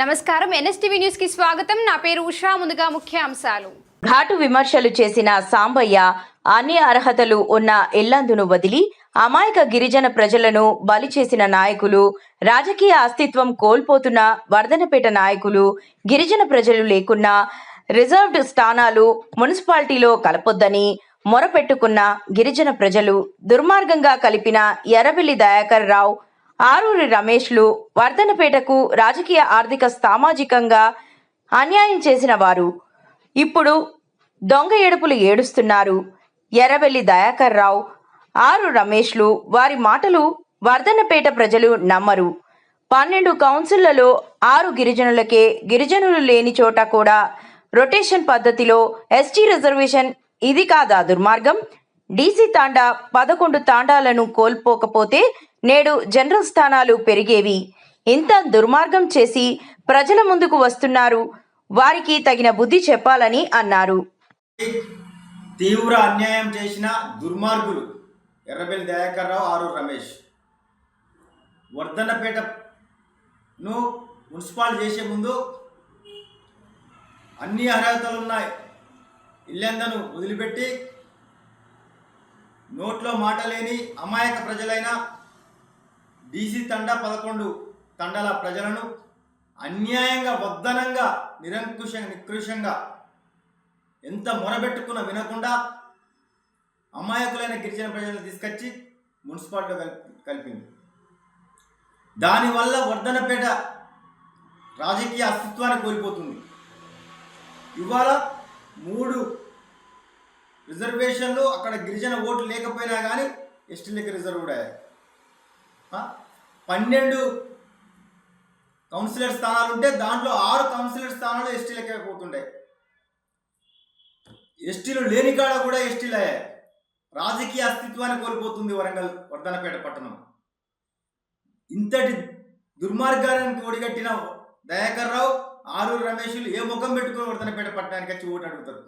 నమస్కారం NSTV news కి స్వాగతం. నా పేరు ఉషా. ముందుగా ముఖ్యాంశాలు. ఘాటు విమర్శలు చేసిన సాంబయ్య అన్ని అర్హతలు ఉన్న ఇల్లందును వదిలి అమాయక గిరిజన ప్రజలను బలి చేసిన నాయకులు, రాజకీయ అస్తిత్వం కోల్పోతున్న వర్ధనపేట నాయకులు, గిరిజన ప్రజలు లేకున్నా రిజర్వ్డ్ స్థానాలు మున్సిపాలిటీలో కలపొద్దని మొరపెట్టుకున్న గిరిజన ప్రజలు, దుర్మార్గంగా కలిపిన ఎర్రబెల్లి దయాకర్ రావు, ఆరూరి రమేష్లు వర్ధనపేటకు రాజకీయ ఆర్థిక సామాజికంగా అన్యాయం చేసిన వారు ఇప్పుడు దొంగ ఏడుపులు ఏడుస్తున్నారు. ఎర్రబెల్లి దయాకర్ రావు, ఆరు రమేష్లు వారి మాటలు వర్ధనపేట ప్రజలు నమ్మరు. 12 కౌన్సిళ్లలో 6 గిరిజనులకే, గిరిజనులు లేని చోట కూడా రొటేషన్ పద్ధతిలో ఎస్టీ రిజర్వేషన్. ఇది కాదా దుర్మార్గం? డీసీ తాండా 11 తాండాలను కోల్పోకపోతే నేడు జనరల్ స్థానాలు పెరిగేవి. ఇంత దుర్మార్గం చేసి ప్రజల ముందుకు వస్తున్నారు. వారికి తగిన బుద్ధి చెప్పాలని అన్నారు. తీవ్ర అన్యాయం చేసిన దుర్మార్గులు ఎర్రబెల్లి దయాకర్ రావు, ఆరూరు రమేష్. వర్ధన్నపేటను మున్సిపాలిటీ చేసే ముందు అన్ని అర్హతలు ఉన్నాయి. ఇల్లందను వదిలిపెట్టి నోట్లో మాట లేని అమాయక ప్రజలైన డీసీ తండా 11 తండాల ప్రజలను అన్యాయంగా, వద్దనంగా, నికృషంగా ఎంత మొరబెట్టుకున్నా వినకుండా అమాయకులైన గిరిజన ప్రజలను తీసుకొచ్చి మున్సిపాలిటీలో కలిపింది. దానివల్ల వర్ధనపేట రాజకీయ అస్తిత్వాన్ని కోల్పోతుంది. ఇవాళ 3 రిజర్వేషన్లు, అక్కడ గిరిజన ఓట్లు లేకపోయినా కానీ ఎస్టీలకి రిజర్వ్ కూడా 12 కౌన్సిలర్ స్థానాలు ఉంటే దాంట్లో 6 కౌన్సిలర్ స్థానాలు ఎస్టీలకే పోతుండే. ఎస్టీలు లేని కాడ కూడా ఎస్టీలు అయ్యాయి. రాజకీయ అస్తిత్వాన్ని కోల్పోతుంది వర్ధనపేట పట్టణం. ఇంతటి దుర్మార్గానికి ఒడిగట్టిన దయాకర్ రావు, ఆరూరు రమేష్లు ఏ ముఖం పెట్టుకుని వర్ధనపేట పట్టణానికి వచ్చి ఓటు అడుగుతారు?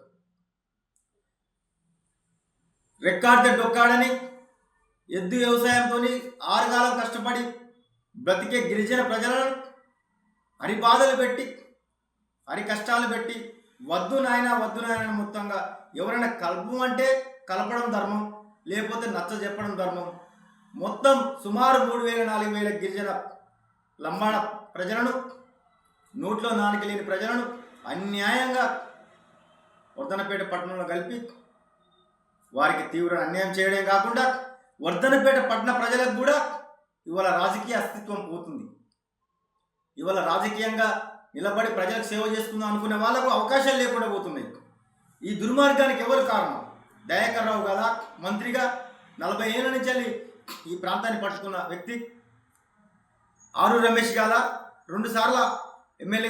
రెక్కాడితే డొక్కాడని ఎద్దు వ్యవసాయంతో 6 కాలం కష్టపడి బ్రతికే గిరిజన ప్రజలను అరి బాధలు పెట్టి, అరి కష్టాలు పెట్టి, వద్దు నాయన మొత్తంగా ఎవరైనా కలపమంటే కలపడం ధర్మం, లేకపోతే నచ్చ చెప్పడం ధర్మం. మొత్తం సుమారు 3,000-4,000 గిరిజన లంబాడ ప్రజలను, నోట్లో నాలుక లేని ప్రజలను అన్యాయంగా వర్ధనపేట పట్టణంలో కలిపి వారికి తీవ్ర అన్యాయం చేయడం కాకుండా వర్ధనపేట పట్టణ ప్రజలకు కూడా ఇవాళ రాజకీయ అస్తిత్వం పోతుంది. ఇవాళ రాజకీయంగా నిలబడి ప్రజలకు సేవ చేసుకుందాం అనుకునే వాళ్ళకు అవకాశాలు లేకుండా పోతున్నాయి. ఈ దుర్మార్గానికి ఎవరు కారణం? దయాకర్ రావు కదా మంత్రిగా 40 ఏళ్ళ నుంచి వెళ్ళి ఈ ప్రాంతాన్ని పట్టుకున్న వ్యక్తి. ఆరూరు రమేష్ గాల 2 సార్లు ఎమ్మెల్యే